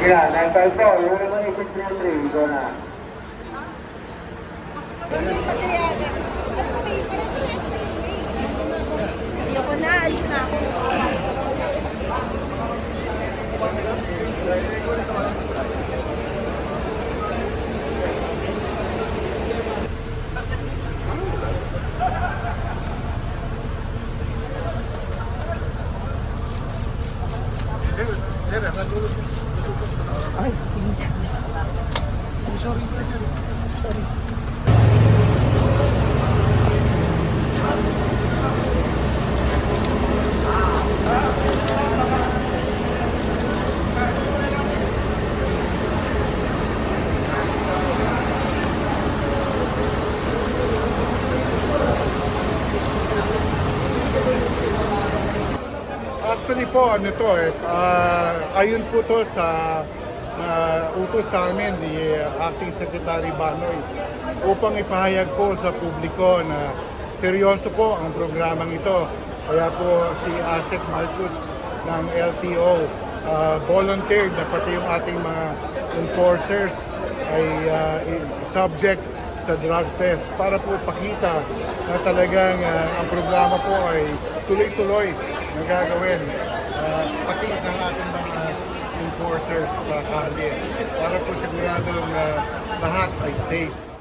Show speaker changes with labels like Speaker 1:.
Speaker 1: Yan, nagtal po. Yung naman ikot 3-3. Ito na.
Speaker 2: Ayoko na, alis na ako.
Speaker 3: Ay, sige. Sorry. Actually po, ano to ayon po to sa utos sa amin ni Acting Secretary Banoy upang ipahayag po sa publiko na seryoso po ang programang ito. Kaya po si Asset Marcos ng LTO volunteered na pati yung ating mga enforcers ay subject sa drug test para po pakita na talagang ang programa po ay tuloy-tuloy na gagawin pati ng ating mga enforcers sa kalye para po siguradong lahat ay safe.